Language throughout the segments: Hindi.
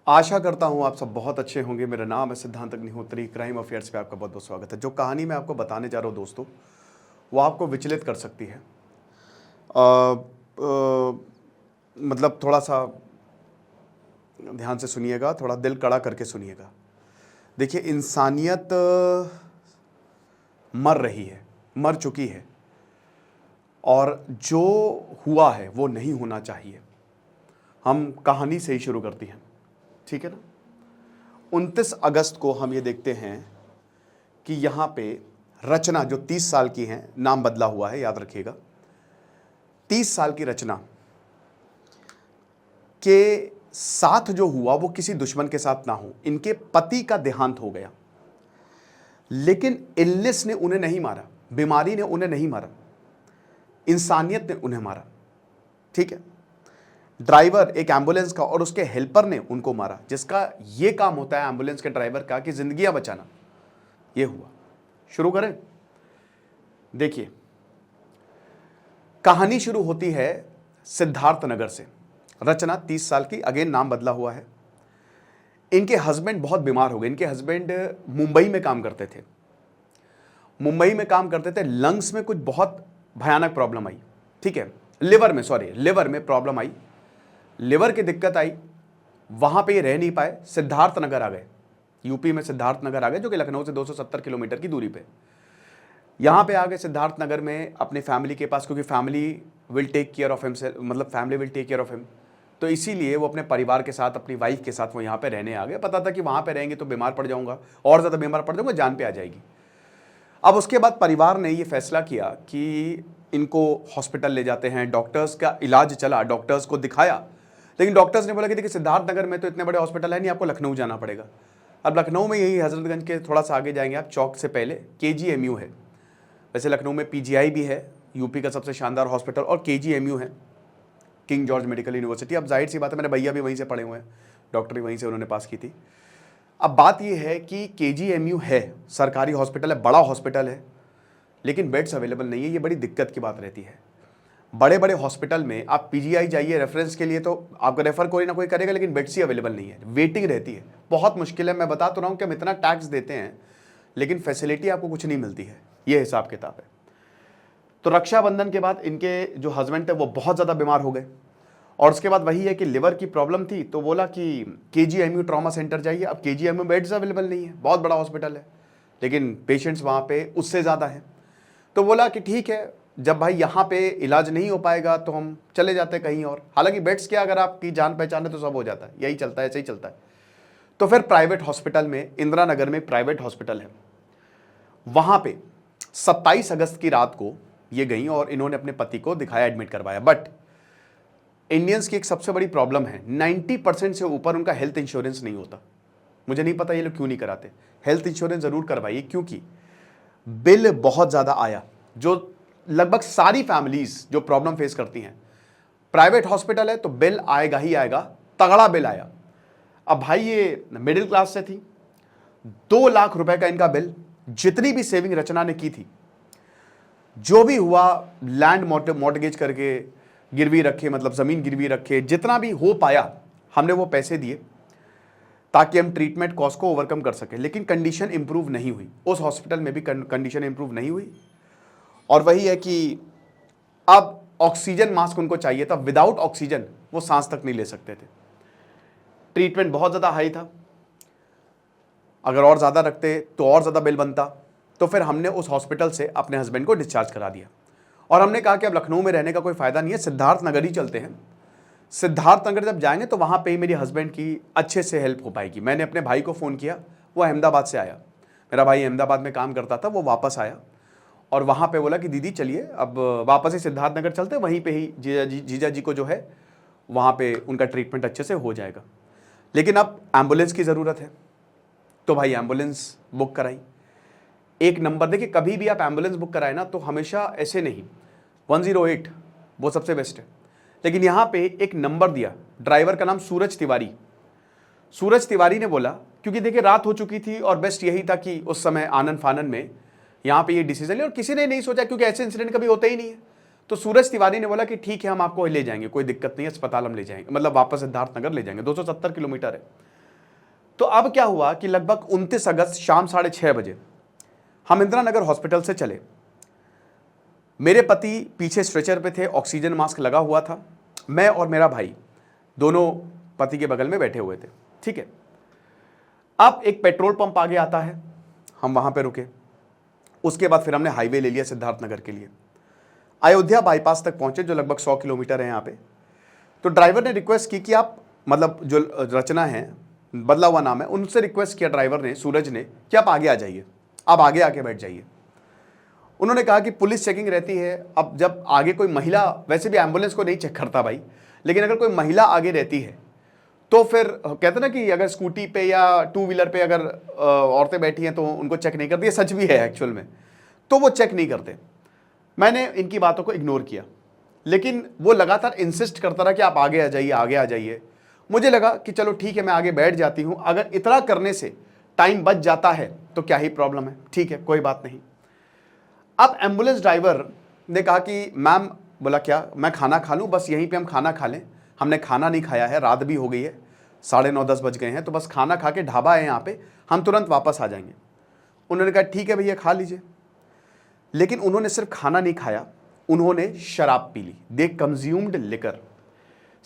आशा करता हूँ आप सब बहुत अच्छे होंगे। मेरा नाम है सिद्धांत अग्निहोत्री। क्राइम अफेयर्स पे आपका बहुत बहुत स्वागत है। जो कहानी मैं आपको बताने जा रहा हूँ दोस्तों, वो आपको विचलित कर सकती है। मतलब थोड़ा सा ध्यान से सुनिएगा, थोड़ा दिल कड़ा करके सुनिएगा। देखिए, इंसानियत मर रही है, मर चुकी है, और जो हुआ है वो नहीं होना चाहिए। हम कहानी से ही शुरू करती हैं, ठीक है ना। 29 अगस्त को हम ये देखते हैं कि यहाँ पे रचना, जो 30 साल की हैं, नाम बदला हुआ है, याद रखिएगा। 30 साल की रचना के साथ जो हुआ वो किसी दुश्मन के साथ ना हो। इनके पति का देहांत हो गया, लेकिन इलनेस ने उन्हें नहीं मारा, बीमारी ने उन्हें नहीं मारा, इंसानियत ने उन्हें मारा, ठीक है। ड्राइवर, एक एम्बुलेंस का, और उसके हेल्पर ने उनको मारा, जिसका ये काम होता है एम्बुलेंस के ड्राइवर का कि जिंदगियां बचाना। ये हुआ। शुरू करें। देखिए, कहानी शुरू होती है सिद्धार्थ नगर से। रचना 30 साल की, अगेन नाम बदला हुआ है। इनके हस्बैंड बहुत बीमार हो गए। इनके हस्बैंड मुंबई में काम करते थे। मुंबई में काम करते थे, लंग्स में कुछ बहुत भयानक प्रॉब्लम आई, ठीक है। लिवर में प्रॉब्लम आई, लिवर की दिक्कत आई। वहां पे ये रह नहीं पाए, सिद्धार्थ नगर आ गए। यूपी में सिद्धार्थ नगर आ गए, जो कि लखनऊ से 270 किलोमीटर की दूरी पे। यहां पे आ गए सिद्धार्थ नगर में अपनी फैमिली के पास, क्योंकि family will take care of him, मतलब family will take care of him. तो इसीलिए वो अपने परिवार के साथ, अपनी वाइफ के साथ वो यहाँ पे रहने आ गए। पता था कि वहां पे रहेंगे तो बीमार पड़ जाऊंगा, और ज़्यादा बीमार पड़ जाऊंगा, जान पे आ जाएगी। अब उसके बाद परिवार ने ये फैसला किया कि इनको हॉस्पिटल ले जाते हैं। डॉक्टर्स का इलाज चला, डॉक्टर्स को दिखाया, लेकिन डॉक्टर्स ने बोला कि देखिए, सिद्धार्थ नगर में तो इतने बड़े हॉस्पिटल है नहीं, आपको लखनऊ जाना पड़ेगा। अब लखनऊ में यही हजरतगंज के थोड़ा सा आगे जाएंगे आप, चौक से पहले KGMU है। वैसे लखनऊ में PGI भी है, यूपी का सबसे शानदार हॉस्पिटल, और KGMU है, किंग जॉर्ज मेडिकल यूनिवर्सिटी। अब जाहिर सी बात है, मेरे भैया भी वहीं से पढ़े हुए हैं, डॉक्टरी वहीं से उन्होंने पास की थी। अब बात यह है कि KGMU है, सरकारी हॉस्पिटल है, बड़ा हॉस्पिटल है, लेकिन बेड्स अवेलेबल नहीं है। ये बड़ी दिक्कत की बात रहती है। बड़े बड़े हॉस्पिटल में आप PGI जाइए रेफरेंस के लिए, तो आपको रेफर कोई ना कोई करेगा, लेकिन बेड्स ही अवेलेबल नहीं है, वेटिंग रहती है। बहुत मुश्किल है। मैं बता तो रहा हूँ कि हम इतना टैक्स देते हैं, लेकिन फैसिलिटी आपको कुछ नहीं मिलती है। ये हिसाब किताब है। तो रक्षाबंधन के बाद इनके जो हस्बैंड थे वो बहुत ज़्यादा बीमार हो गए, और उसके बाद वही है कि लिवर की प्रॉब्लम थी। तो बोला कि KGMU ट्रॉमा सेंटर जाइए। अब KGMU बेड्स अवेलेबल नहीं है, बहुत बड़ा हॉस्पिटल है, लेकिन पेशेंट्स वहाँ पे उससे ज़्यादा हैं। तो बोला कि ठीक है, जब भाई यहाँ पे इलाज नहीं हो पाएगा तो हम चले जाते हैं कहीं और। हालांकि बेड्स क्या, अगर आपकी जान पहचान है तो सब हो जाता है, यही चलता है, ऐसे ही चलता है। तो फिर प्राइवेट हॉस्पिटल में, इंदिरा नगर में प्राइवेट हॉस्पिटल है, वहाँ पे 27 अगस्त की रात को ये गई और इन्होंने अपने पति को दिखाया, एडमिट करवाया। बट इंडियंस की एक सबसे बड़ी प्रॉब्लम है, 90% से ऊपर उनका हेल्थ इंश्योरेंस नहीं होता। मुझे नहीं पता ये लोग क्यों नहीं कराते। हेल्थ इंश्योरेंस जरूर करवाइए, क्योंकि बिल बहुत ज़्यादा आया, जो लगभग सारी फैमिलीज जो प्रॉब्लम फेस करती हैं। प्राइवेट हॉस्पिटल है तो बिल आएगा ही आएगा, तगड़ा बिल आया। अब भाई ये मिडिल क्लास से थी, 2 लाख रुपए का इनका बिल। जितनी भी सेविंग रचना ने की थी, जो भी हुआ, लैंड मॉर्टगेज करके गिरवी रखे, मतलब जमीन गिरवी रखे, जितना भी हो पाया हमने वो पैसे दिए, ताकि हम ट्रीटमेंट कॉस्ट को ओवरकम कर सके। लेकिन कंडीशन इंप्रूव नहीं हुई, उस हॉस्पिटल में भी कंडीशन इंप्रूव नहीं हुई। और वही है कि अब ऑक्सीजन मास्क उनको चाहिए था, विदाउट ऑक्सीजन वो सांस तक नहीं ले सकते थे। ट्रीटमेंट बहुत ज़्यादा हाई था, अगर और ज़्यादा रखते तो और ज़्यादा बिल बनता। तो फिर हमने उस हॉस्पिटल से अपने हस्बैंड को डिस्चार्ज करा दिया, और हमने कहा कि अब लखनऊ में रहने का कोई फ़ायदा नहीं है, सिद्धार्थ नगर ही चलते हैं। सिद्धार्थ नगर जब जाएंगे तो वहाँ पे ही मेरी हस्बैंड की अच्छे से हेल्प हो पाएगी। मैंने अपने भाई को फ़ोन किया, वो अहमदाबाद से आया। मेरा भाई अहमदाबाद में काम करता था, वो वापस आया और वहाँ पे बोला कि दीदी चलिए अब वापस ही सिद्धार्थ नगर चलते, वहीं पे ही जीजा जी को जो है वहाँ पे उनका ट्रीटमेंट अच्छे से हो जाएगा। लेकिन अब एम्बुलेंस की ज़रूरत है, तो भाई एम्बुलेंस बुक कराई। एक नंबर, देखिए कभी भी आप एम्बुलेंस बुक कराए ना तो हमेशा ऐसे नहीं, 108 वो सबसे बेस्ट है। लेकिन यहाँ पे एक नंबर दिया, ड्राइवर का नाम सूरज तिवारी। सूरज तिवारी ने बोला, क्योंकि देखिए रात हो चुकी थी और बेस्ट यही था कि उस समय आनन फानन में यहाँ पे ये डिसीजन लिया, और किसी ने नहीं सोचा, क्योंकि ऐसे इंसिडेंट कभी होते ही नहीं है। तो सूरज तिवारी ने बोला कि ठीक है, हम आपको ले जाएंगे, कोई दिक्कत नहीं है, अस्पताल हम ले जाएंगे, मतलब वापस सिद्धार्थनगर ले जाएंगे, 270 किलोमीटर है। तो अब क्या हुआ कि लगभग 29 अगस्त शाम 6:30 बजे हम इंदिरा नगर हॉस्पिटल से चले। मेरे पति पीछे स्ट्रेचर पे थे, ऑक्सीजन मास्क लगा हुआ था, मैं और मेरा भाई दोनों पति के बगल में बैठे हुए थे। ठीक है, अब एक पेट्रोल पंप आगे आता है, हम वहां पे रुके। उसके बाद फिर हमने हाईवे ले लिया सिद्धार्थनगर के लिए। अयोध्या बाईपास तक पहुंचे, जो लगभग 100 किलोमीटर है यहाँ पे। तो ड्राइवर ने रिक्वेस्ट की कि आप, मतलब जो रचना है, बदला हुआ नाम है, उनसे रिक्वेस्ट किया ड्राइवर ने, सूरज ने, कि आप आगे आ जाइए, आप आगे आके बैठ जाइए। उन्होंने कहा कि पुलिस चेकिंग रहती है। अब जब आगे कोई महिला, वैसे भी एम्बुलेंस को नहीं चेक करता भाई, लेकिन अगर कोई महिला आगे रहती है तो फिर कहते ना कि अगर स्कूटी पे या टू व्हीलर पे अगर औरतें बैठी हैं तो उनको चेक नहीं करती। ये सच भी है एक्चुअल में, तो वो चेक नहीं करते। मैंने इनकी बातों को इग्नोर किया, लेकिन वो लगातार इंसिस्ट करता रहा कि आप आगे आ जाइए, आगे आ जाइए। मुझे लगा कि चलो ठीक है, मैं आगे बैठ जाती हूँ, अगर इतना करने से टाइम बच जाता है तो क्या ही प्रॉब्लम है, ठीक है, कोई बात नहीं। अब एम्बुलेंस ड्राइवर ने कहा कि मैम, बोला क्या, मैं खाना खा लूँ, बस यहीं पे हम खाना खा लें। हमने खाना नहीं खाया है, रात भी हो गई है, 9:30-10 बज गए हैं, तो बस खाना खा के, ढाबा है यहाँ पे, हम तुरंत वापस आ जाएंगे। उन्होंने कहा ठीक है भैया, खा लीजिए। लेकिन उन्होंने सिर्फ खाना नहीं खाया, उन्होंने शराब पी ली। दे कंज्यूम्ड लिकर।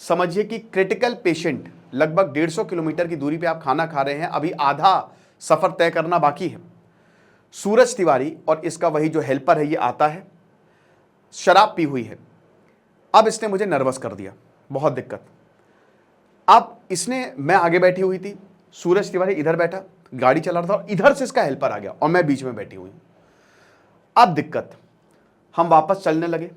समझिए कि क्रिटिकल पेशेंट, लगभग 150 किलोमीटर की दूरी पे आप खाना खा रहे हैं, अभी आधा सफर तय करना बाकी है। सूरज तिवारी और इसका वही जो हेल्पर है, ये आता है, शराब पी हुई है। अब इसने मुझे नर्वस कर दिया, बहुत दिक्कत। अब इसने, मैं आगे बैठी हुई थी, सूरज तिवारी इधर बैठा, गाड़ी चला रहा था, और इधर से इसका हेल्पर आ गया और मैं बीच में बैठी हुई। अब दिक्कत, हम वापस चलने लगे,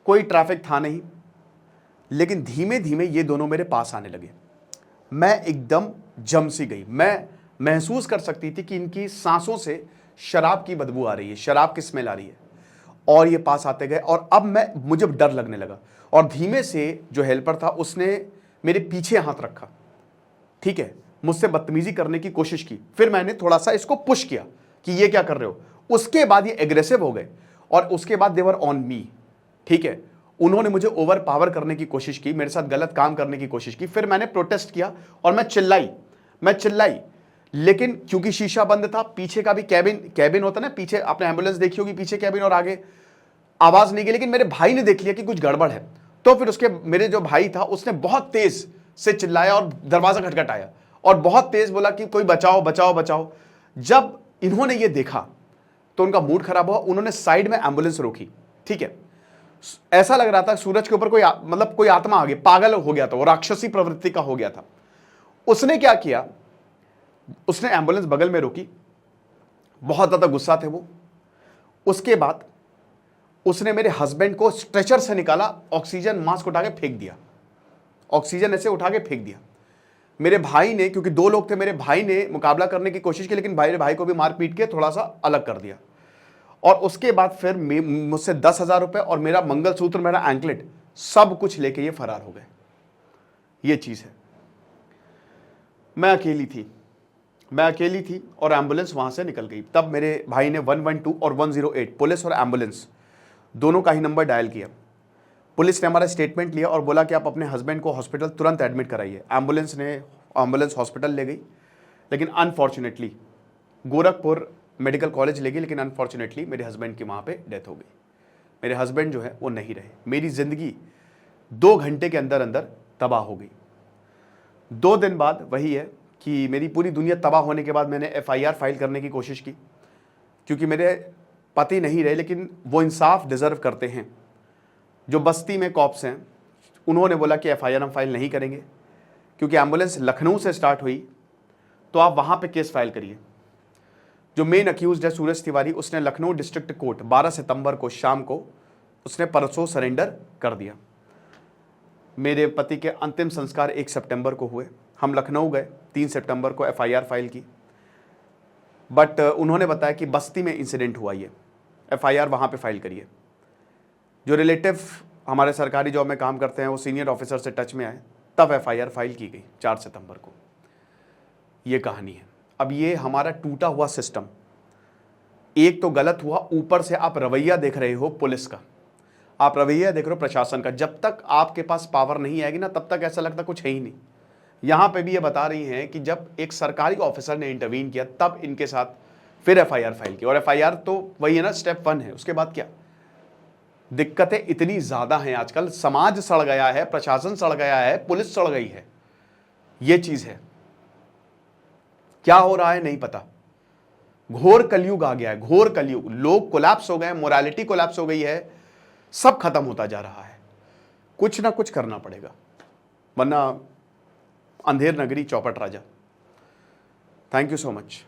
कोई ट्रैफिक था नहीं, लेकिन धीमे धीमे ये दोनों मेरे पास आने लगे। मैं एकदम जम सी गई। मैं महसूस कर सकती थी कि इनकी सांसों से शराब की बदबू आ रही है, शराब की स्मेल आ रही है। और ये पास आते गए, और अब मुझे डर लगने लगा। और धीमे से जो हेल्पर था उसने मेरे पीछे हाथ रखा, ठीक है, मुझसे बदतमीजी करने की कोशिश की। फिर मैंने थोड़ा सा इसको पुश किया कि ये क्या कर रहे हो। उसके बाद ये एग्रेसिव हो गए, और उसके बाद देवर ऑन मी, ठीक है। उन्होंने मुझे ओवर पावर करने की कोशिश की, मेरे साथ गलत काम करने की कोशिश की। फिर मैंने प्रोटेस्ट किया और मैं चिल्लाई, लेकिन क्योंकि शीशा बंद था, पीछे का भी कैबिन होता ना, पीछे आपने एम्बुलेंस देखी होगी, पीछे कैबिन, और आगे आवाज नहीं गई। लेकिन मेरे भाई ने देख लिया कि कुछ गड़बड़ है, तो फिर उसके, मेरे जो भाई था उसने बहुत तेज से चिल्लाया और दरवाजा खटखटाया और बहुत तेज बोला कि कोई बचाओ बचाओ बचाओ। जब इन्होंने ये देखा तो उनका मूड खराब हुआ, उन्होंने साइड में एम्बुलेंस रोकी, ठीक है। ऐसा लग रहा था सूरज के ऊपर कोई आत्मा आ गई, पागल हो गया था, वो राक्षसी प्रवृत्ति का हो गया था। उसने क्या किया, उसने एम्बुलेंस बगल में रोकी, बहुत ज्यादा गुस्सा थे वो। उसके बाद उसने मेरे हस्बैंड को स्ट्रेचर से निकाला, ऑक्सीजन मास्क उठा के फेंक दिया, ऑक्सीजन ऐसे उठा के फेंक दिया। मेरे भाई ने, क्योंकि 2 लोग थे, मेरे भाई ने मुकाबला करने की कोशिश की, लेकिन मेरे भाई को भी मार पीट के थोड़ा सा अलग कर दिया। और उसके बाद फिर मुझसे 10,000 रुपए और मेरा मंगलसूत्र, मेरा एंकलेट, सब कुछ लेके ये फरार हो गए। ये चीज है। मैं अकेली थी और एम्बुलेंस वहां से निकल गई। तब मेरे भाई ने 112 और 108, पुलिस और एम्बुलेंस दोनों का ही नंबर डायल किया। पुलिस ने हमारा स्टेटमेंट लिया और बोला कि आप अपने हस्बैंड को हॉस्पिटल तुरंत एडमिट कराइए। एम्बुलेंस हॉस्पिटल ले गई, लेकिन अनफॉर्चुनेटली गोरखपुर मेडिकल कॉलेज ले गई, लेकिन अनफॉर्चुनेटली मेरे हस्बैंड की वहाँ पे डेथ हो गई। मेरे हस्बैंड जो है वो नहीं रहे। मेरी ज़िंदगी 2 घंटे के अंदर अंदर तबाह हो गई। 2 दिन बाद वही है कि मेरी पूरी दुनिया तबाह होने के बाद मैंने FIR फाइल करने की कोशिश की, क्योंकि मेरे पति नहीं रहे, लेकिन वो इंसाफ डिज़र्व करते हैं। जो बस्ती में कॉप्स हैं, उन्होंने बोला कि FIR हम फाइल नहीं करेंगे, क्योंकि एम्बुलेंस लखनऊ से स्टार्ट हुई, तो आप वहाँ पे केस फाइल करिए। जो मेन अक्यूज्ड है सूरज तिवारी, उसने लखनऊ डिस्ट्रिक्ट कोर्ट 12 सितंबर को शाम को, उसने परसों सरेंडर कर दिया। मेरे पति के अंतिम संस्कार 1 सितंबर को हुए। हम लखनऊ गए, 3 सितंबर को FIR फाइल की, बट उन्होंने बताया कि बस्ती में इंसिडेंट हुआ, ये FIR वहाँ पे फाइल करिए। जो रिलेटिव हमारे सरकारी जॉब में काम करते हैं, वो सीनियर ऑफिसर से टच में आए, तब FIR फाइल की गई 4 सितंबर को। ये कहानी है। अब ये हमारा टूटा हुआ सिस्टम, एक तो गलत हुआ, ऊपर से आप रवैया देख रहे हो पुलिस का। आप रवैया देख रहे हो प्रशासन का, जब तक आपके पास पावर नहीं आएगी ना तब तक ऐसा लगता कुछ है ही नहीं। यहां पे भी ये बता रही हैं कि जब एक सरकारी ऑफिसर ने इंटरवीन किया तब इनके साथ फिर एफआईआर फाइल की, और एफआईआर तो वही है ना, स्टेप 1 है, उसके बाद क्या। दिक्कतें इतनी ज्यादा हैं आजकल, समाज सड़ गया है, प्रशासन सड़ गया है, पुलिस सड़ गई है, ये चीज है। क्या हो रहा है नहीं पता, घोर कलयुग आ गया है, घोर कलयुग। लोग कोलैप्स हो गए, मोरालिटी कोलैप्स हो गई है, सब खत्म होता जा रहा है। कुछ ना कुछ करना पड़ेगा, वरना अंधेर नगरी चौपट राजा। Thank you so much.